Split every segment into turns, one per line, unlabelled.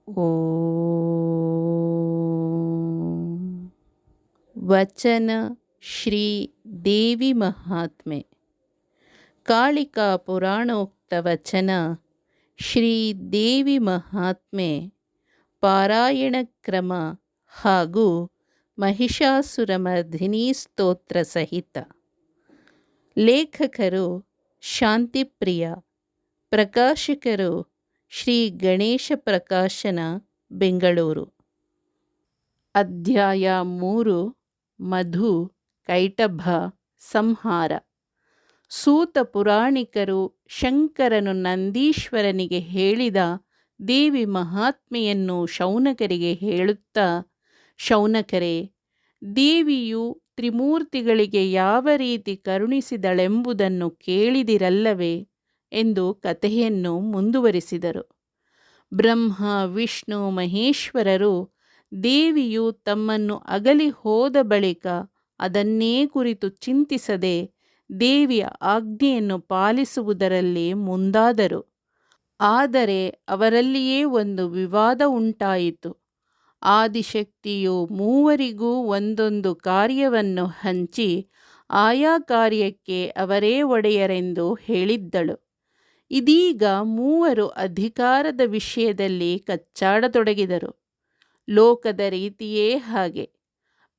ಓಂ. ವಚನ ಶ್ರೀ ದೇವಿ ಮಹಾತ್ಮೆ. ಕಾಳಿಕಾ ಪುರಾಣೋಕ್ತ ವಚನ ಶ್ರೀ ದೇವಿ ಮಹಾತ್ಮೆ ಪಾರಾಯಣ ಕ್ರಮ ಹಾಗೂ ಮಹಿಷಾಸುರಮರ್ಧಿನಿ ಸ್ತೋತ್ರ ಸಹಿತ. ಲೇಖಕರು ಶಾಂತಿಪ್ರಿಯ. ಪ್ರಕಾಶಕರು ಶ್ರೀ ಗಣೇಶ ಪ್ರಕಾಶನ, ಬೆಂಗಳೂರು. ಅಧ್ಯಾಯ 3. ಮಧು ಕೈಟಭ ಸಂಹಾರ. ಸೂತ ಪುರಾಣಿಕರು ಶಂಕರನು ನಂದೀಶ್ವರನಿಗೆ ಹೇಳಿದ ದೇವಿ ಮಹಾತ್ಮೆಯನ್ನು ಶೌನಕರಿಗೆ ಹೇಳುತ್ತಾ, ಶೌನಕರೇ, ದೇವಿಯು ತ್ರಿಮೂರ್ತಿಗಳಿಗೆ ಯಾವ ರೀತಿ ಕರುಣಿಸಿದಳೆಂಬುದನ್ನು ಕೇಳಿದಿರಲ್ಲವೇ ಎಂದು ಕಥೆಯನ್ನು ಮುಂದುವರಿಸಿದರು. ಬ್ರಹ್ಮ, ವಿಷ್ಣು, ಮಹೇಶ್ವರರು ದೇವಿಯು ತಮ್ಮನ್ನು ಅಗಲಿ ಹೋದ ಬಳಿಕ ಅದನ್ನೇ ಕುರಿತು ಚಿಂತಿಸದೆ ದೇವಿಯ ಆಜ್ಞೆಯನ್ನು ಪಾಲಿಸುವುದರಲ್ಲಿ ಮುಂದಾದರು. ಆದರೆ ಅವರಲ್ಲಿಯೇ ಒಂದು ವಿವಾದ ಉಂಟಾಯಿತು. ಆದಿಶಕ್ತಿಯು ಮೂವರಿಗೂ ಒಂದೊಂದು ಕಾರ್ಯವನ್ನು ಹಂಚಿ ಆಯಾ ಕಾರ್ಯಕ್ಕೆ ಅವರೇ ಒಡೆಯರೆಂದು ಹೇಳಿದ್ದಳು. ಇದೀಗ ಮೂವರು ಅಧಿಕಾರದ ವಿಷಯದಲ್ಲಿ ಕಚ್ಚಾಡತೊಡಗಿದರು. ಲೋಕದ ರೀತಿಯೇ ಹಾಗೆ.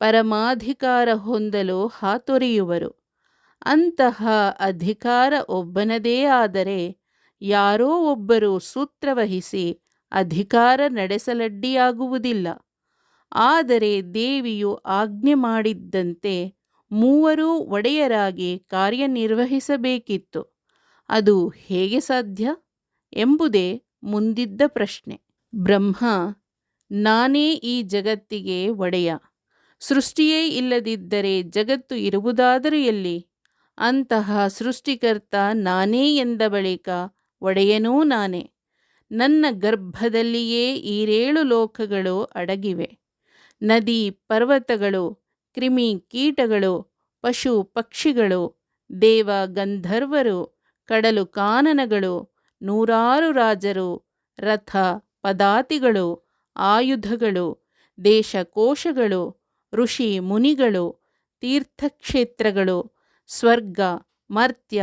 ಪರಮಾಧಿಕಾರ ಹೊಂದಲು ಹಾತೊರೆಯುವರು. ಅಂತಹ ಅಧಿಕಾರ ಒಬ್ಬನದೇ ಆದರೆ ಯಾರೋ ಒಬ್ಬರು ಸೂತ್ರವಹಿಸಿ ಅಧಿಕಾರ ನಡೆಸಲಡ್ಡಿಯಾಗುವುದಿಲ್ಲ. ಆದರೆ ದೇವಿಯು ಆಜ್ಞೆ ಮಾಡಿದ್ದಂತೆ ಮೂವರೂ ಒಡೆಯರಾಗಿ ಕಾರ್ಯನಿರ್ವಹಿಸಬೇಕಿತ್ತು. ಅದು ಹೇಗೆ ಸಾಧ್ಯ ಎಂಬುದೇ ಮುಂದಿದ್ದ ಪ್ರಶ್ನೆ. ಬ್ರಹ್ಮ, ನಾನೇ ಈ ಜಗತ್ತಿಗೆ ಒಡೆಯ. ಸೃಷ್ಟಿಯೇ ಇಲ್ಲದಿದ್ದರೆ ಜಗತ್ತು ಇರುವುದಾದರೂ ಎಲ್ಲಿ? ಅಂತಹ ಸೃಷ್ಟಿಕರ್ತ ನಾನೇ ಎಂದ ಬಳಿಕ ಒಡೆಯನೂ ನಾನೇ. ನನ್ನ ಗರ್ಭದಲ್ಲಿಯೇ 7 ಲೋಕಗಳು ಅಡಗಿವೆ. ನದಿ ಪರ್ವತಗಳು, ಕ್ರಿಮಿ ಕೀಟಗಳು, ಪಶು ಪಕ್ಷಿಗಳು, ದೇವ ಗಂಧರ್ವರು, ಕಡಲು ಕಾನನಗಳು, 100 ರಾಜರು, ರಥ ಪದಾತಿಗಳು, ಆಯುಧಗಳು, ದೇಶಕೋಶಗಳು, ಋಷಿ ಮುನಿಗಳು, ತೀರ್ಥಕ್ಷೇತ್ರಗಳು, ಸ್ವರ್ಗ, ಮರ್ತ್ಯ,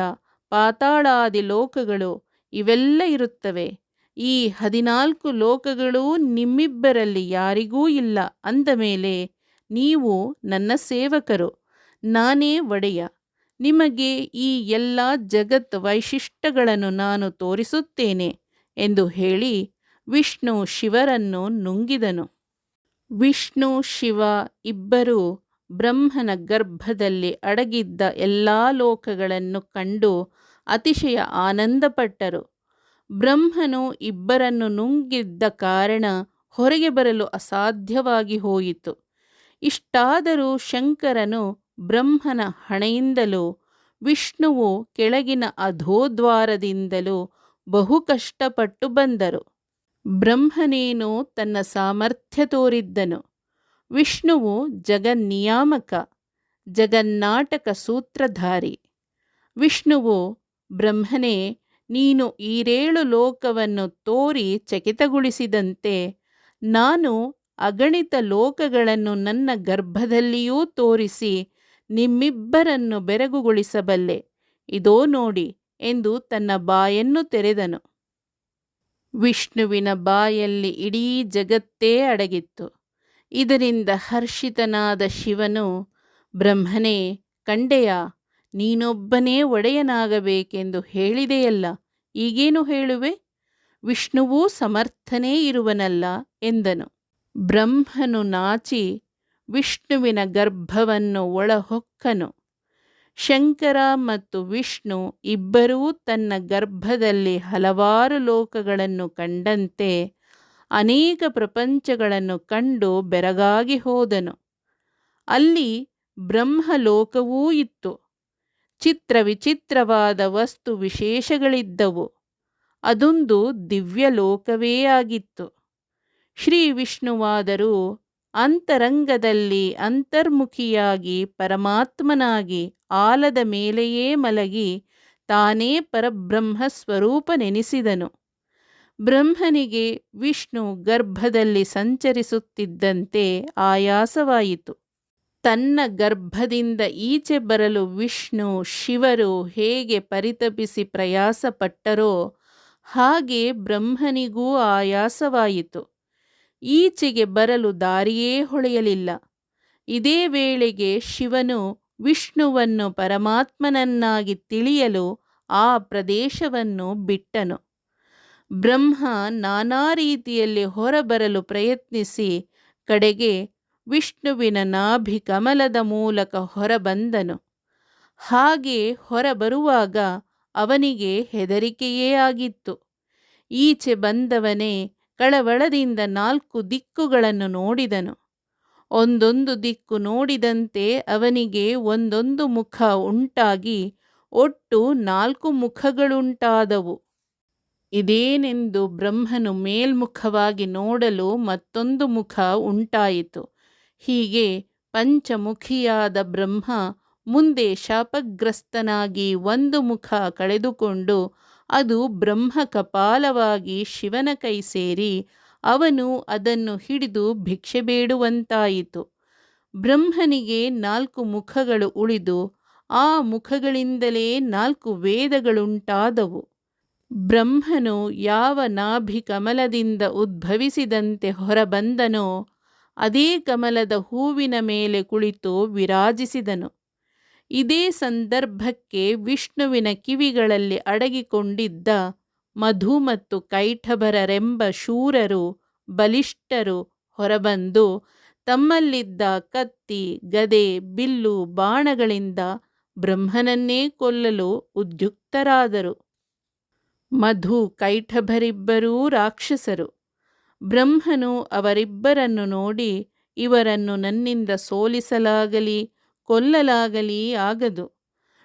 ಪಾತಾಳಾದಿ ಲೋಕಗಳು ಇವೆಲ್ಲ ಇರುತ್ತವೆ. ಈ 14 ಲೋಕಗಳೂ ನಿಮ್ಮಿಬ್ಬರಲ್ಲಿ ಯಾರಿಗೂ ಇಲ್ಲ ಅಂದ ಮೇಲೆ ನೀವು ನನ್ನ ಸೇವಕರು, ನಾನೇ ಒಡೆಯ. ನಿಮಗೆ ಈ ಎಲ್ಲ ಜಗತ್ ವೈಶಿಷ್ಟ್ಯಗಳನ್ನು ನಾನು ತೋರಿಸುತ್ತೇನೆ ಎಂದು ಹೇಳಿ ವಿಷ್ಣು ಶಿವರನ್ನು ನುಂಗಿದನು. ವಿಷ್ಣು ಶಿವ ಇಬ್ಬರೂ ಬ್ರಹ್ಮನ ಗರ್ಭದಲ್ಲಿ ಅಡಗಿದ್ದ ಎಲ್ಲ ಲೋಕಗಳನ್ನು ಕಂಡು ಅತಿಶಯ ಆನಂದಪಟ್ಟರು. ಬ್ರಹ್ಮನು ಇಬ್ಬರನ್ನು ನುಂಗಿದ್ದ ಕಾರಣ ಹೊರಗೆ ಬರಲು ಅಸಾಧ್ಯವಾಗಿ ಹೋಯಿತು. ಇಷ್ಟಾದರೂ ಶಂಕರನು ಬ್ರಹ್ಮನ ಹಣೆಯಿಂದಲೂ ವಿಷ್ಣುವು ಕೆಳಗಿನ ಅಧೋದ್ವಾರದಿಂದಲೂ ಬಹು ಕಷ್ಟಪಟ್ಟು ಬಂದರು. ಬ್ರಹ್ಮನೇನು ತನ್ನ ಸಾಮರ್ಥ್ಯ ತೋರಿದ್ದನು. ವಿಷ್ಣುವು ಜಗನ್ನಿಯಾಮಕ, ಜಗನ್ನಾಟಕ ಸೂತ್ರಧಾರಿ. ವಿಷ್ಣುವು, ಬ್ರಹ್ಮನೇ, ನೀನು 7 ಲೋಕವನ್ನು ತೋರಿ ಚಕಿತಗೊಳಿಸಿದಂತೆ ನಾನು ಅಗಣಿತ ಲೋಕಗಳನ್ನು ನನ್ನ ಗರ್ಭದಲ್ಲಿಯೂ ತೋರಿಸಿ ನಿಮ್ಮಿಬ್ಬರನ್ನು ಬೆರಗುಗೊಳಿಸಬಲ್ಲೆ. ಇದೋ ನೋಡಿ ಎಂದು ತನ್ನ ಬಾಯನ್ನು ತೆರೆದನು. ವಿಷ್ಣುವಿನ ಬಾಯಲ್ಲಿ ಇಡೀ ಜಗತ್ತೇ ಅಡಗಿತ್ತು. ಇದರಿಂದ ಹರ್ಷಿತನಾದ ಶಿವನು, ಬ್ರಹ್ಮನೇ, ಕಂಡೆಯ, ನೀನೊಬ್ಬನೇ ಒಡೆಯನಾಗಬೇಕೆಂದು ಹೇಳಿದೆಯಲ್ಲ, ಈಗೇನು ಹೇಳುವೆ? ವಿಷ್ಣುವೂ ಸಮರ್ಥನೇ ಇರುವನಲ್ಲ ಎಂದನು. ಬ್ರಹ್ಮನು ನಾಚಿ ವಿಷ್ಣುವಿನ ಗರ್ಭವನ್ನು ಒಳಹೊಕ್ಕನು. ಶಂಕರ ಮತ್ತು ವಿಷ್ಣು ಇಬ್ಬರೂ ತನ್ನ ಗರ್ಭದಲ್ಲಿ ಹಲವಾರು ಲೋಕಗಳನ್ನು ಕಂಡಂತೆ ಅನೇಕ ಪ್ರಪಂಚಗಳನ್ನು ಕಂಡು ಬೆರಗಾಗಿ ಹೋದನು. ಅಲ್ಲಿ ಬ್ರಹ್ಮಲೋಕವೂ ಇತ್ತು. ಚಿತ್ರ ವಿಚಿತ್ರವಾದ ವಸ್ತು ವಿಶೇಷಗಳಿದ್ದವು. ಅದೊಂದು ದಿವ್ಯಲೋಕವೇ ಆಗಿತ್ತು. ಶ್ರೀ ವಿಷ್ಣುವಾದರೂ ಅಂತರಂಗದಲ್ಲಿ ಅಂತರ್ಮುಖಿಯಾಗಿ ಪರಮಾತ್ಮನಾಗಿ ಆಲದ ಮೇಲೆಯೇ ಮಲಗಿ ತಾನೇ ಪರಬ್ರಹ್ಮ ಸ್ವರೂಪನೆನಿಸಿದನು. ಬ್ರಹ್ಮನಿಗೆ ವಿಷ್ಣು ಗರ್ಭದಲ್ಲಿ ಸಂಚರಿಸುತ್ತಿದ್ದಂತೆ ಆಯಾಸವಾಯಿತು. ತನ್ನ ಗರ್ಭದಿಂದ ಈಚೆ ಬರಲು ವಿಷ್ಣು ಶಿವರು ಹೇಗೆ ಪರಿತಪಿಸಿ ಪ್ರಯಾಸಪಟ್ಟರೋ ಹಾಗೆ ಬ್ರಹ್ಮನಿಗೂ ಆಯಾಸವಾಯಿತು. ಈಚೆಗೆ ಬರಲು ದಾರಿಯೇ ಹೊಳೆಯಲಿಲ್ಲ. ಇದೇ ವೇಳೆಗೆ ಶಿವನು ವಿಷ್ಣುವನ್ನು ಪರಮಾತ್ಮನನ್ನಾಗಿ ತಿಳಿಯಲು ಆ ಪ್ರದೇಶವನ್ನು ಬಿಟ್ಟನು. ಬ್ರಹ್ಮ ನಾನಾ ರೀತಿಯಲ್ಲಿ ಹೊರಬರಲು ಪ್ರಯತ್ನಿಸಿ ಕಡೆಗೆ ವಿಷ್ಣುವಿನ ನಾಭಿ ಕಮಲದ ಮೂಲಕ ಹೊರಬಂದನು. ಹಾಗೆ ಹೊರಬರುವಾಗ ಅವನಿಗೆ ಹೆದರಿಕೆಯೇ ಆಗಿತ್ತು. ಈಚೆ ಬಂದವನೇ ಕಳವಳದಿಂದ 4 ದಿಕ್ಕುಗಳನ್ನು ನೋಡಿದನು. ಒಂದೊಂದು ದಿಕ್ಕು ನೋಡಿದಂತೆ ಅವನಿಗೆ ಒಂದೊಂದು ಮುಖ ಉಂಟಾಗಿ ಒಟ್ಟು 4 ಮುಖಗಳುಂಟಾದವು. ಇದೇನೆಂದು ಬ್ರಹ್ಮನು ಮೇಲ್ಮುಖವಾಗಿ ನೋಡಲು ಮತ್ತೊಂದು ಮುಖ ಉಂಟಾಯಿತು. ಹೀಗೆ ಪಂಚಮುಖಿಯಾದ ಬ್ರಹ್ಮ ಮುಂದೆ ಶಾಪಗ್ರಸ್ತನಾಗಿ ಒಂದು ಮುಖ ಕಳೆದುಕೊಂಡು ಅದು ಬ್ರಹ್ಮ ಕಪಾಲವಾಗಿ ಶಿವನ ಕೈ ಸೇರಿ ಅವನು ಅದನ್ನು ಹಿಡಿದು ಭಿಕ್ಷೆ ಬೇಡುವಂತಾಯಿತು. ಬ್ರಹ್ಮನಿಗೆ 4 ಮುಖಗಳು ಉಳಿದು ಆ ಮುಖಗಳಿಂದಲೇ 4 ವೇದಗಳುಂಟಾದವು. ಬ್ರಹ್ಮನು ಯಾವ ನಾಭಿ ಕಮಲದಿಂದ ಉದ್ಭವಿಸಿದಂತೆ ಹೊರಬಂದನೋ ಅದೇ ಕಮಲದ ಹೂವಿನ ಮೇಲೆ ಕುಳಿತು ವಿರಾಜಿಸಿದನು. ಇದೇ ಸಂದರ್ಭಕ್ಕೆ ವಿಷ್ಣುವಿನ ಕಿವಿಗಳಲ್ಲಿ ಅಡಗಿಕೊಂಡಿದ್ದ ಮಧು ಮತ್ತು ಕೈಠಭರರೆಂಬ ಶೂರರು ಬಲಿಷ್ಠರು ಹೊರಬಂದು ತಮ್ಮಲ್ಲಿದ್ದ ಕತ್ತಿ ಗದೆ ಬಿಲ್ಲು ಬಾಣಗಳಿಂದ ಬ್ರಹ್ಮನನ್ನೇ ಕೊಲ್ಲಲು ಉದ್ಯುಕ್ತರಾದರು. ಮಧು ಕೈಠಭರಿಬ್ಬರೂ ರಾಕ್ಷಸರು. ಬ್ರಹ್ಮನು ಅವರಿಬ್ಬರನ್ನು ನೋಡಿ, ಇವರನ್ನು ನನ್ನಿಂದ ಸೋಲಿಸಲಾಗಲಿ ಕೊಲ್ಲಲಾಗಲಿ ಆಗದು.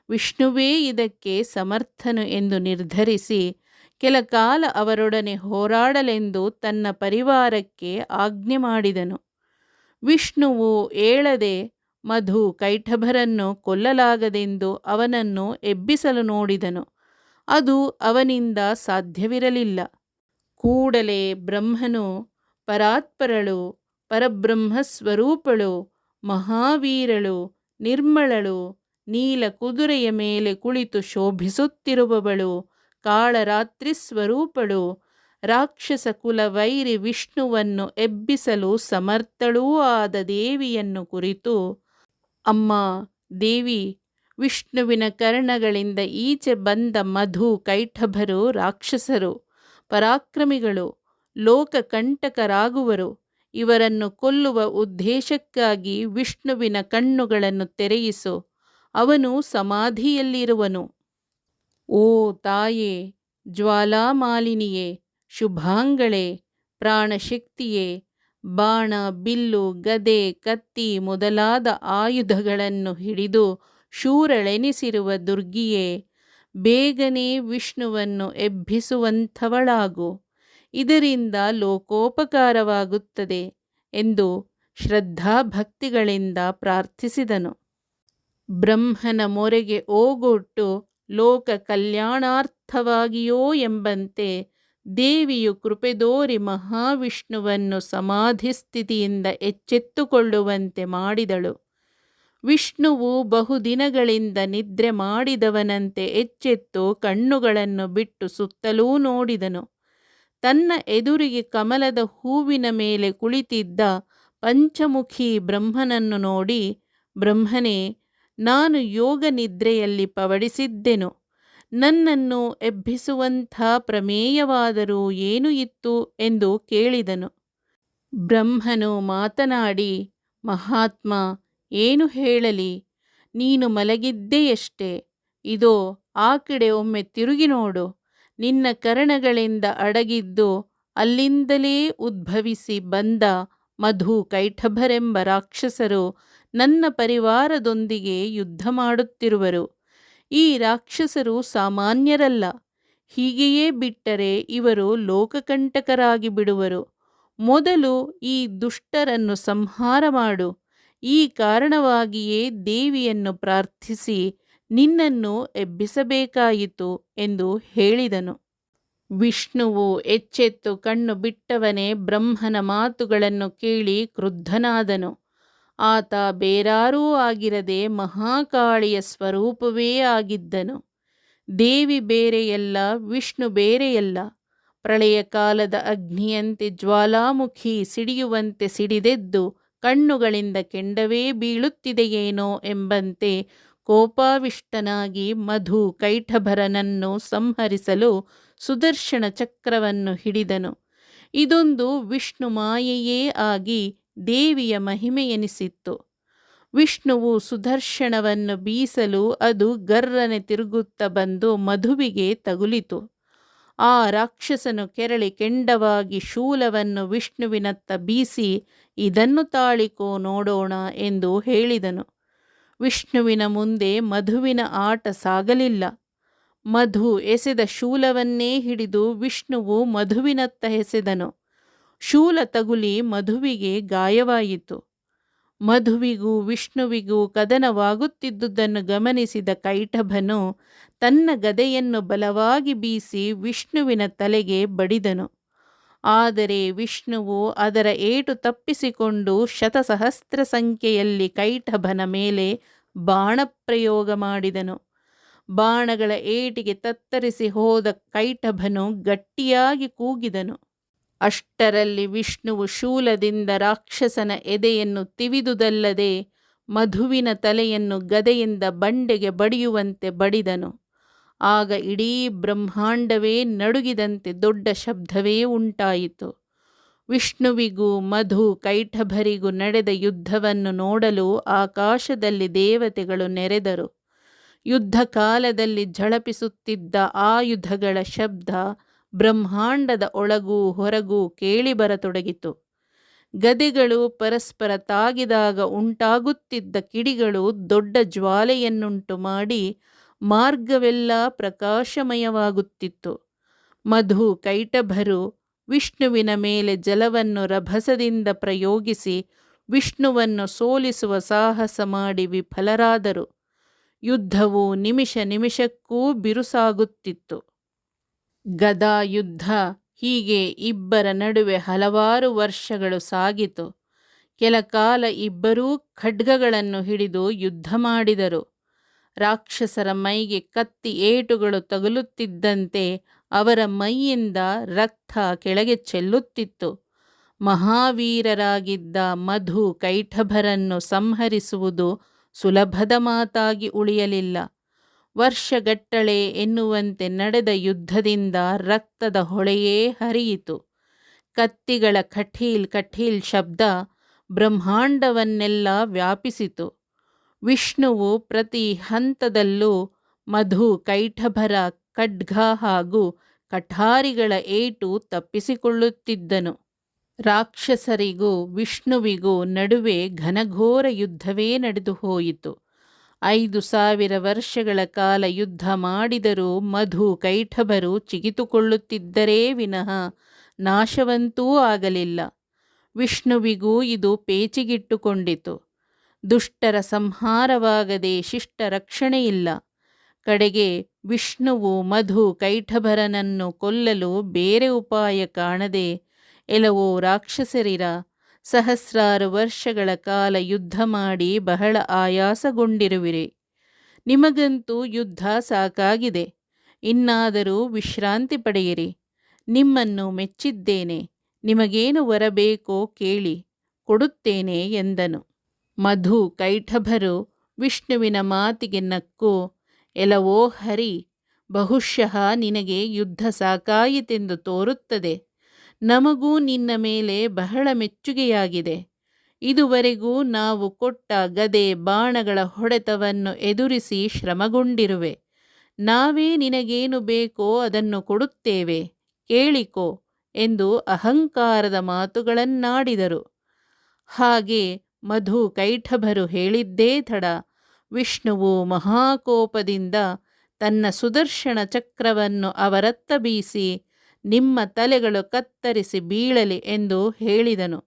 ವಿಷ್ಣುವೇ ಇದಕ್ಕೆ ಸಮರ್ಥನು ಎಂದು ನಿರ್ಧರಿಸಿ ಕೆಲಕಾಲ ಅವರೊಡನೆ ಹೋರಾಡಲೆಂದು ತನ್ನ ಪರಿವಾರಕ್ಕೆ ಆಜ್ಞೆ ಮಾಡಿದನು. ವಿಷ್ಣುವು ಏಳದೆ ಮಧು ಕೈಠಭರನ್ನು ಕೊಲ್ಲಲಾಗದೆಂದು ಅವನನ್ನು ಎಬ್ಬಿಸಲು ನೋಡಿದನು. ಅದು ಅವನಿಂದ ಸಾಧ್ಯವಿರಲಿಲ್ಲ. ಕೂಡಲೇ ಬ್ರಹ್ಮನು ಪರಾತ್ಪರಳು, ಪರಬ್ರಹ್ಮಸ್ವರೂಪಳು, ಮಹಾವೀರಳು, ನಿರ್ಮಳಳು, ನೀಲ ಕುದುರೆಯ ಮೇಲೆ ಕುಳಿತು ಶೋಭಿಸುತ್ತಿರುವವಳು, ಕಾಳರಾತ್ರಿ ಸ್ವರೂಪಳು, ರಾಕ್ಷಸ ಕುಲ ವೈರಿ ವಿಷ್ಣುವನ್ನು ಎಬ್ಬಿಸಲು ಸಮರ್ಥಳೂ ಆದ ದೇವಿಯನ್ನು ಕುರಿತು, ಅಮ್ಮ ದೇವಿ, ವಿಷ್ಣುವಿನ ಕರ್ಣಗಳಿಂದ ಈಚೆ ಬಂದ ಮಧು ಕೈಠಭರು ರಾಕ್ಷಸರು, ಪರಾಕ್ರಮಿಗಳು, ಲೋಕಕಂಟಕರಾಗುವರು. ಇವರನ್ನು ಕೊಲ್ಲುವ ಉದ್ದೇಶಕ್ಕಾಗಿ ವಿಷ್ಣುವಿನ ಕಣ್ಣುಗಳನ್ನು ತೆರೆಯಿಸು, ಅವನು ಸಮಾಧಿಯಲ್ಲಿರುವನು. ಓ ತಾಯೇ, ಜ್ವಾಲಾಮಾಲಿನಿಯೇ, ಶುಭಾಂಗಳೇ, ಪ್ರಾಣಶಕ್ತಿಯೇ, ಬಾಣ ಬಿಲ್ಲು ಗದೆ ಕತ್ತಿ ಮೊದಲಾದ ಆಯುಧಗಳನ್ನು ಹಿಡಿದು ಶೂರಳೆನಿಸಿರುವ ದುರ್ಗಿಯೇ, ಬೇಗನೆ ವಿಷ್ಣುವನ್ನು ಎಬ್ಬಿಸುವಂಥವಳಾಗು, ಇದರಿಂದ ಲೋಕೋಪಕಾರವಾಗುತ್ತದೆ ಎಂದು ಶ್ರದ್ಧಾಭಕ್ತಿಗಳಿಂದ ಪ್ರಾರ್ಥಿಸಿದನು. ಬ್ರಹ್ಮನ ಮೊರೆಗೆ ಓಗೊಟ್ಟು ಲೋಕ ಕಲ್ಯಾಣಾರ್ಥವಾಗಿಯೋ ಎಂಬಂತೆ ದೇವಿಯು ಕೃಪೆದೋರಿ ಮಹಾವಿಷ್ಣುವನ್ನು ಸಮಾಧಿಸ್ಥಿತಿಯಿಂದ ಎಚ್ಚೆತ್ತುಕೊಳ್ಳುವಂತೆ ಮಾಡಿದಳು. ವಿಷ್ಣುವು ಬಹುದಿನಗಳಿಂದ ನಿದ್ರೆ ಮಾಡಿದವನಂತೆ ಎಚ್ಚೆತ್ತು ಕಣ್ಣುಗಳನ್ನು ಬಿಟ್ಟು ಸುತ್ತಲೂ ನೋಡಿದನು. ತನ್ನ ಎದುರಿಗೆ ಕಮಲದ ಹೂವಿನ ಮೇಲೆ ಕುಳಿತಿದ್ದ ಪಂಚಮುಖಿ ಬ್ರಹ್ಮನನ್ನು ನೋಡಿ, ಬ್ರಹ್ಮನೇ, ನಾನು ಯೋಗ ನಿದ್ರೆಯಲ್ಲಿ ಪವಡಿಸಿದ್ದೆನು. ನನ್ನನ್ನು ಎಬ್ಬಿಸುವಂಥ ಪ್ರಮೇಯವಾದರೂ ಏನು ಇತ್ತು ಎಂದು ಕೇಳಿದನು. ಬ್ರಹ್ಮನು ಮಾತನಾಡಿ, ಮಹಾತ್ಮ, ಏನು ಹೇಳಲಿ, ನೀನು ಮಲಗಿದ್ದೆಯಷ್ಟೇ. ಇದೋ ಆ ಕಡೆ ಒಮ್ಮೆ ತಿರುಗಿ ನೋಡು. ನಿನ್ನ ಕರ್ಣಗಳಿಂದ ಅಡಗಿದ್ದು ಅಲ್ಲಿಂದಲೇ ಉದ್ಭವಿಸಿ ಬಂದ ಮಧು ಕೈಠಭರೆಂಬ ರಾಕ್ಷಸರು ನನ್ನ ಪರಿವಾರದೊಂದಿಗೆ ಯುದ್ಧ ಮಾಡುತ್ತಿರುವರು. ಈ ರಾಕ್ಷಸರು ಸಾಮಾನ್ಯರಲ್ಲ. ಹೀಗೆಯೇ ಬಿಟ್ಟರೆ ಇವರು ಲೋಕಕಂಟಕರಾಗಿ ಬಿಡುವರು. ಮೊದಲು ಈ ದುಷ್ಟರನ್ನು ಸಂಹಾರ ಮಾಡು. ಈ ಕಾರಣವಾಗಿಯೇ ದೇವಿಯನ್ನು ಪ್ರಾರ್ಥಿಸಿ ನಿನ್ನನ್ನು ಎಬ್ಬಿಸಬೇಕಾಯಿತು ಎಂದು ಹೇಳಿದನು. ವಿಷ್ಣುವು ಎಚ್ಚೆತ್ತು ಕಣ್ಣು ಬಿಟ್ಟವನೇ ಬ್ರಹ್ಮನ ಮಾತುಗಳನ್ನು ಕೇಳಿ ಕ್ರುದ್ಧನಾದನು. ಆತ ಬೇರಾರೂ ಆಗಿರದೆ ಮಹಾಕಾಳಿಯ ಸ್ವರೂಪವೇ ಆಗಿದ್ದನು. ದೇವಿ ಬೇರೆಯಲ್ಲ, ವಿಷ್ಣು ಬೇರೆಯಲ್ಲ. ಪ್ರಳಯ ಕಾಲದ ಅಗ್ನಿಯಂತೆ ಜ್ವಾಲಾಮುಖಿ ಸಿಡಿಯುವಂತೆ ಸಿಡಿದೆದ್ದು ಕಣ್ಣುಗಳಿಂದ ಕೆಂಡವೇ ಬೀಳುತ್ತಿದೆಯೇನೋ ಎಂಬಂತೆ ಕೋಪಾವಿಷ್ಟನಾಗಿ ಮಧು ಕೈಠಭರನನ್ನು ಸಂಹರಿಸಲು ಸುದರ್ಶನ ಚಕ್ರವನ್ನು ಹಿಡಿದನು. ಇದೊಂದು ವಿಷ್ಣು ಮಾಯೆಯೇ ಆಗಿ ದೇವಿಯ ಮಹಿಮೆಯೆನಿಸಿತ್ತು. ವಿಷ್ಣುವು ಸುದರ್ಶನವನ್ನು ಬೀಸಲು ಅದು ಗರ್ರನೆ ತಿರುಗುತ್ತಾ ಬಂದು ಮಧುವಿಗೆ ತಗುಲಿತು. ಆ ರಾಕ್ಷಸನು ಕೆರಳಿ ಕೆಂಡವಾಗಿ ಶೂಲವನ್ನು ವಿಷ್ಣುವಿನತ್ತ ಬೀಸಿ, ಇದನ್ನು ತಾಳಿಕೋ ನೋಡೋಣ ಎಂದು ಹೇಳಿದನು. ವಿಷ್ಣುವಿನ ಮುಂದೆ ಮಧುವಿನ ಆಟ ಸಾಗಲಿಲ್ಲ. ಮಧು ಎಸೆದ ಶೂಲವನ್ನೇ ಹಿಡಿದು ವಿಷ್ಣುವು ಮಧುವಿನತ್ತ ಎಸೆದನು. ಶೂಲ ತಗುಲಿ ಮಧುವಿಗೆ ಗಾಯವಾಯಿತು. ಮಧುವಿಗೂ ವಿಷ್ಣುವಿಗೂ ಕದನವಾಗುತ್ತಿದ್ದುದನ್ನು ಗಮನಿಸಿದ ಕೈಟಭನು ತನ್ನ ಗದೆಯನ್ನು ಬಲವಾಗಿ ಬೀಸಿ ವಿಷ್ಣುವಿನ ತಲೆಗೆ ಬಡಿದನು. ಆದರೆ ವಿಷ್ಣುವು ಅದರ ಏಟು ತಪ್ಪಿಸಿಕೊಂಡು ಶತಸಹಸ್ರ ಸಂಖ್ಯೆಯಲ್ಲಿ ಕೈಟಭನ ಮೇಲೆ ಬಾಣಪ್ರಯೋಗ ಮಾಡಿದನು. ಬಾಣಗಳ ಏಟಿಗೆ ತತ್ತರಿಸಿ ಹೋದ ಕೈಟಭನು ಗಟ್ಟಿಯಾಗಿ ಕೂಗಿದನು. ಅಷ್ಟರಲ್ಲಿ ವಿಷ್ಣುವು ಶೂಲದಿಂದ ರಾಕ್ಷಸನ ಎದೆಯನ್ನು ತಿವಿದುದಲ್ಲದೆ ಮಧುವಿನ ತಲೆಯನ್ನು ಗದೆಯಿಂದ ಬಂಡೆಗೆ ಬಡಿಯುವಂತೆ ಬಡಿದನು. ಆಗ ಇಡೀ ಬ್ರಹ್ಮಾಂಡವೇ ನಡುಗಿದಂತೆ ದೊಡ್ಡ ಶಬ್ದವೇ ಉಂಟಾಯಿತು. ವಿಷ್ಣುವಿಗೂ ಮಧು ಕೈಟಭರಿಗೂ ನಡೆದ ಯುದ್ಧವನ್ನು ನೋಡಲು ಆಕಾಶದಲ್ಲಿ ದೇವತೆಗಳು ನೆರೆದರು. ಯುದ್ಧ ಕಾಲದಲ್ಲಿ ಝಳಪಿಸುತ್ತಿದ್ದ ಆಯುಧಗಳ ಶಬ್ದ ಬ್ರಹ್ಮಾಂಡದ ಒಳಗೂ ಹೊರಗೂ ಕೇಳಿಬರತೊಡಗಿತು. ಗದೆಗಳು ಪರಸ್ಪರ ತಾಗಿದಾಗ ಉಂಟಾಗುತ್ತಿದ್ದ ಕಿಡಿಗಳು ದೊಡ್ಡ ಜ್ವಾಲೆಯನ್ನುಂಟು ಮಾಡಿ ಮಾರ್ಗವೆಲ್ಲ ಪ್ರಕಾಶಮಯವಾಗುತ್ತಿತ್ತು. ಮಧು ಕೈಟಭರು ವಿಷ್ಣುವಿನ ಮೇಲೆ ಜಲವನ್ನು ರಭಸದಿಂದ ಪ್ರಯೋಗಿಸಿ ವಿಷ್ಣುವನ್ನು ಸೋಲಿಸುವ ಸಾಹಸ ಮಾಡಿ ವಿಫಲರಾದರು. ಯುದ್ಧವು ನಿಮಿಷ ನಿಮಿಷಕ್ಕೂ ಬಿರುಸಾಗುತ್ತಿತ್ತು. ಗದಾ ಯುದ್ಧ ಹೀಗೆ ಇಬ್ಬರ ನಡುವೆ ಹಲವಾರು ವರ್ಷಗಳು ಸಾಗಿತು. ಕೆಲ ಕಾಲ ಇಬ್ಬರೂ ಖಡ್ಗಗಳನ್ನು ಹಿಡಿದು ಯುದ್ಧ ಮಾಡಿದರು. ರಾಕ್ಷಸರ ಮೈಗೆ ಕತ್ತಿ ಏಟುಗಳು ತಗುಲುತ್ತಿದ್ದಂತೆ ಅವರ ಮೈಯಿಂದ ರಕ್ತ ಕೆಳಗೆ ಚೆಲ್ಲುತ್ತಿತ್ತು. ಮಹಾವೀರರಾಗಿದ್ದ ಮಧು ಕೈಟಭರನ್ನು ಸಂಹರಿಸುವುದು ಸುಲಭದ ಮಾತಾಗಿ ಉಳಿಯಲಿಲ್ಲ. ವರ್ಷಗಟ್ಟಲೆ ಎನ್ನುವಂತೆ ನಡೆದ ಯುದ್ಧದಿಂದ ರಕ್ತದ ಹೊಳೆಯೇ ಹರಿಯಿತು. ಕತ್ತಿಗಳ ಕಠೀಲ್ ಕಠೀಲ್ ಶಬ್ದ ಬ್ರಹ್ಮಾಂಡವನ್ನೆಲ್ಲ ವ್ಯಾಪಿಸಿತು. ವಿಷ್ಣುವು ಪ್ರತಿ ಹಂತದಲ್ಲೂ ಮಧು ಕೈಟಭರ ಖಡ್ಗ ಹಾಗೂ ಕಠಾರಿಗಳ ಏಟು ತಪ್ಪಿಸಿಕೊಳ್ಳುತ್ತಿದ್ದನು. ರಾಕ್ಷಸರಿಗೂ ವಿಷ್ಣುವಿಗೂ ನಡುವೆ ಘನಘೋರ ಯುದ್ಧವೇ ನಡೆದು ಹೋಯಿತು. 5,000 ವರ್ಷಗಳ ಕಾಲ ಯುದ್ಧ ಮಾಡಿದರೂ ಮಧು ಕೈಟಭರು ಚಿಗಿತುಕೊಳ್ಳುತ್ತಿದ್ದರೇ ವಿನಃ ನಾಶವಂತೂ ಆಗಲಿಲ್ಲ. ವಿಷ್ಣುವಿಗೂ ಇದು ಪೇಚಿಗಿಟ್ಟುಕೊಂಡಿತು. ದುಷ್ಟರ ಸಂಹಾರವಾಗದೆ ಶಿಷ್ಟ ರಕ್ಷಣೆಯಿಲ್ಲ. ಕಡೆಗೆ ವಿಷ್ಣುವು ಮಧು ಕೈಟಭರನನ್ನು ಕೊಲ್ಲಲು ಬೇರೆ ಉಪಾಯ ಕಾಣದೆ, ಎಲವೋ ರಾಕ್ಷಸರಿರ, ಸಹಸ್ರಾರು ವರ್ಷಗಳ ಕಾಲ ಯುದ್ಧ ಮಾಡಿ ಬಹಳ ಆಯಾಸಗೊಂಡಿರುವಿರಿ. ನಿಮಗಂತೂ ಯುದ್ಧ ಸಾಕಾಗಿದೆ. ಇನ್ನಾದರೂ ವಿಶ್ರಾಂತಿ ಪಡೆಯಿರಿ. ನಿಮ್ಮನ್ನು ಮೆಚ್ಚಿದ್ದೇನೆ. ನಿಮಗೇನು ವರ ಬೇಕೋ ಕೇಳಿ, ಕೊಡುತ್ತೇನೆ ಎಂದನು. ಮಧು ಕೈಟಭರು ವಿಷ್ಣುವಿನ ಮಾತಿಗೆ ನಕ್ಕು, ಎಲವೋ ಹರಿ, ಬಹುಶಃ ನಿನಗೆ ಯುದ್ಧ ಸಾಕಾಯಿತೆಂದು ತೋರುತ್ತದೆ. ನಮಗೂ ನಿನ್ನ ಮೇಲೆ ಬಹಳ ಮೆಚ್ಚುಗೆಯಾಗಿದೆ. ಇದುವರೆಗೂ ನಾವು ಕೊಟ್ಟ ಗದೆ ಬಾಣಗಳ ಹೊಡೆತವನ್ನು ಎದುರಿಸಿ ಶ್ರಮಗೊಂಡಿರುವೆ. ನಾವೇ ನಿನಗೇನು ಬೇಕೋ ಅದನ್ನು ಕೊಡುತ್ತೇವೆ, ಕೇಳಿಕೋ ಎಂದು ಅಹಂಕಾರದ ಮಾತುಗಳನ್ನಾಡಿದರು. ಹಾಗೆ ಮಧು ಕೈಟಭರು ಹೇಳಿದ್ದೇ ತಡ ವಿಷ್ಣುವು ಮಹಾಕೋಪದಿಂದ ತನ್ನ ಸುದರ್ಶನ ಚಕ್ರವನ್ನು ಅವರತ್ತ ಬೀಸಿ, ನಿಮ್ಮ ತಲೆಗಳು ಕತ್ತರಿಸಿ ಬೀಳಲಿ ಎಂದು ಹೇಳಿದನು.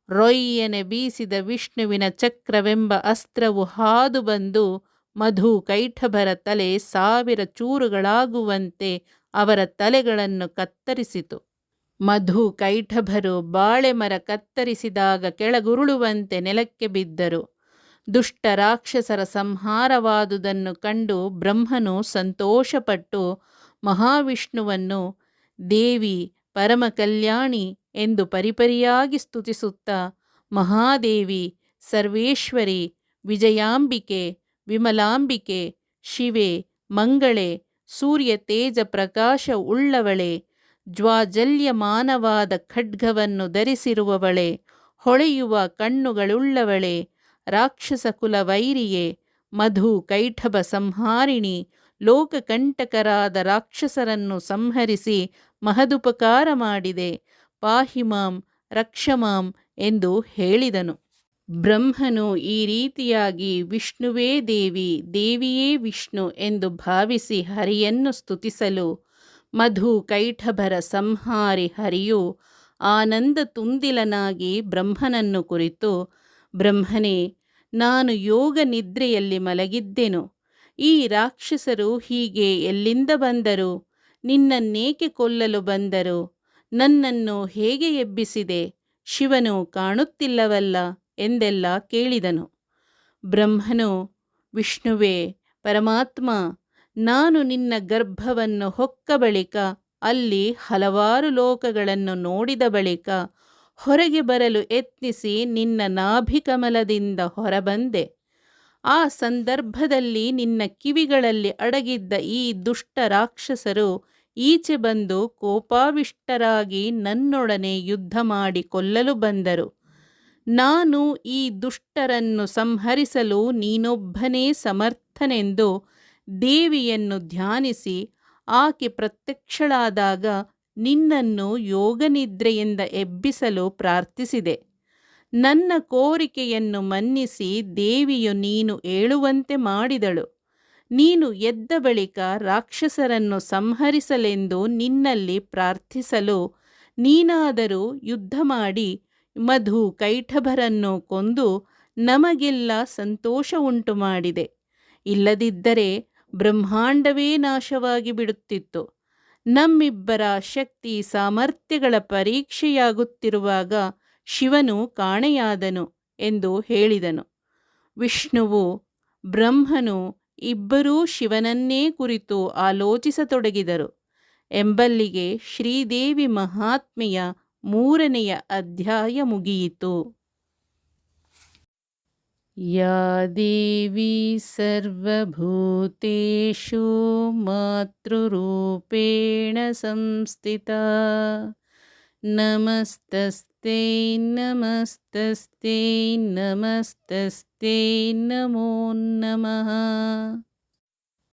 ರೊಯ್ಯನೆ ಬೀಸಿದ ವಿಷ್ಣುವಿನ ಚಕ್ರವೆಂಬ ಅಸ್ತ್ರವು ಹಾದು ಬಂದು ಮಧು ಕೈಟಭರ ತಲೆ 1000 ಚೂರುಗಳಾಗುವಂತೆ ಅವರ ತಲೆಗಳನ್ನು ಕತ್ತರಿಸಿತು. ಮಧು ಕೈಠಭರು ಬಾಳೆ ಮರ ಕತ್ತರಿಸಿದಾಗ ಕೆಳಗುರುಳುವಂತೆ ನೆಲಕ್ಕೆ ಬಿದ್ದರು. ದುಷ್ಟ ರಾಕ್ಷಸರ ಸಂಹಾರವಾದುದನ್ನು ಕಂಡು ಬ್ರಹ್ಮನು ಸಂತೋಷಪಟ್ಟು ಮಹಾವಿಷ್ಣುವನ್ನು ದೇವಿ ಪರಮ ಕಲ್ಯಾಣಿ ಎಂದು ಪರಿಪರಿಯಾಗಿ ಸ್ತುತಿಸುತ್ತಾ, ಮಹಾದೇವಿ, ಸರ್ವೇಶ್ವರಿ, ವಿಜಯಾಂಬಿಕೆ, ವಿಮಲಾಂಬಿಕೆ, ಶಿವೆ, ಮಂಗಳೇ, ಸೂರ್ಯ ತೇಜ ಪ್ರಕಾಶ ಉಳ್ಳವಳೆ, ಜ್ವಾಜಲ್ಯಮಾನವಾದ ಖಡ್ಗವನ್ನು ಧರಿಸಿರುವವಳೆ, ಹೊಳೆಯುವ ಕಣ್ಣುಗಳುಳ್ಳವಳೆ, ರಾಕ್ಷಸ ಕುಲ ವೈರಿಯೇ, ಮಧು ಕೈಠಭ ಸಂಹಾರಿಣಿ, ಲೋಕಕಂಟಕರಾದ ರಾಕ್ಷಸರನ್ನು ಸಂಹರಿಸಿ ಮಹದುಪಕಾರ ಮಾಡಿದೆ, ಪಾಹಿಮಾಂ ರಕ್ಷಮಾಂ ಎಂದು ಹೇಳಿದನು. ಬ್ರಹ್ಮನು ಈ ರೀತಿಯಾಗಿ ವಿಷ್ಣುವೇ ದೇವಿ, ದೇವಿಯೇ ವಿಷ್ಣು ಎಂದು ಭಾವಿಸಿ ಹರಿಯನ್ನು ಸ್ತುತಿಸಲು, ಮಧು ಕೈಠಭರ ಸಂಹಾರಿ ಹರಿಯು ಆನಂದ ತುಂದಿಲನಾಗಿ ಬ್ರಹ್ಮನನ್ನು ಕುರಿತು, ಬ್ರಹ್ಮನೇ, ನಾನು ಯೋಗ ನಿದ್ರೆಯಲ್ಲಿ ಮಲಗಿದ್ದೆನು. ಈ ರಾಕ್ಷಸರು ಹೀಗೆ ಎಲ್ಲಿಂದ ಬಂದರು? ನಿನ್ನನ್ನೇಕೆ ಕೊಲ್ಲಲು ಬಂದರು? ನನ್ನನ್ನು ಹೇಗೆ ಎಬ್ಬಿಸಿದೆ? ಶಿವನು ಕಾಣುತ್ತಿಲ್ಲವಲ್ಲ ಎಂದೆಲ್ಲ ಕೇಳಿದನು. ಬ್ರಹ್ಮನು, ವಿಷ್ಣುವೇ, ಪರಮಾತ್ಮ, ನಾನು ನಿನ್ನ ಗರ್ಭವನ್ನು ಹೊಕ್ಕ ಬಳಿಕ, ಅಲ್ಲಿ ಹಲವಾರು ಲೋಕಗಳನ್ನು ನೋಡಿದ ಬಳಿಕ ಹೊರಗೆ ಬರಲು ಯತ್ನಿಸಿ ನಿನ್ನ ನಾಭಿಕಮಲದಿಂದ ಹೊರಬಂದೆ. ಆ ಸಂದರ್ಭದಲ್ಲಿ ನಿನ್ನ ಕಿವಿಗಳಲ್ಲಿ ಅಡಗಿದ್ದ ಈ ದುಷ್ಟ ರಾಕ್ಷಸರು ಈಚೆ ಬಂದು ಕೋಪಾವಿಷ್ಟರಾಗಿ ನನ್ನೊಡನೆ ಯುದ್ಧ ಮಾಡಿ ಕೊಲ್ಲಲು ಬಂದರು. ನಾನು ಈ ದುಷ್ಟರನ್ನು ಸಂಹರಿಸಲು ನೀನೊಬ್ಬನೇ ಸಮರ್ಥನೆಂದು ದೇವಿಯನ್ನು ಧ್ಯಾನಿಸಿ ಆಕೆ ಪ್ರತ್ಯಕ್ಷಳಾದಾಗ ನಿನ್ನನ್ನು ಯೋಗನಿದ್ರೆಯಿಂದ ಎಬ್ಬಿಸಲು ಪ್ರಾರ್ಥಿಸಿದೆ. ನನ್ನ ಕೋರಿಕೆಯನ್ನು ಮನ್ನಿಸಿ ದೇವಿಯು ನೀನು ಏಳುವಂತೆ ಮಾಡಿದಳು. ನೀನು ಎದ್ದ ಬಳಿಕ ರಾಕ್ಷಸರನ್ನು ಸಂಹರಿಸಲೆಂದು ನಿನ್ನಲ್ಲಿ ಪ್ರಾರ್ಥಿಸಲು ನೀನಾದರೂ ಯುದ್ಧ ಮಾಡಿ ಮಧು ಕೈಠಭರನ್ನು ಕೊಂದು ನಮಗೆಲ್ಲ ಸಂತೋಷ ಉಂಟು ಮಾಡಿದೆ. ಇಲ್ಲದಿದ್ದರೆ ಬ್ರಹ್ಮಾಂಡವೇ ನಾಶವಾಗಿ ಬಿಡುತ್ತಿತ್ತು. ನಮ್ಮಿಬ್ಬರ ಶಕ್ತಿ ಸಾಮರ್ಥ್ಯಗಳ ಪರೀಕ್ಷೆಯಾಗುತ್ತಿರುವಾಗ ಶಿವನು ಕಾಣೆಯಾದನು ಎಂದು ಹೇಳಿದನು. ವಿಷ್ಣುವು ಬ್ರಹ್ಮನು ಇಬ್ಬರೂ ಶಿವನನ್ನೇ ಕುರಿತು ಆಲೋಚಿಸತೊಡಗಿದರು ಎಂಬಲ್ಲಿಗೆ ಶ್ರೀದೇವಿ ಮಹಾತ್ಮೆಯ 3ನೆಯ ಅಧ್ಯಾಯ ಮುಗಿಯಿತು. ಯಾ ದೇವಿ ಸರ್ವಭೂತೇಷು ಮಾತೃರೂಪೇಣ ಸಂಸ್ಥಿತಾ ನಮಸ್ತಸ್ತೈ ನಮಸ್ತಸ್ತೈ ನಮಸ್ತಸ್ತೈ ನಮೋ ನಮಃ.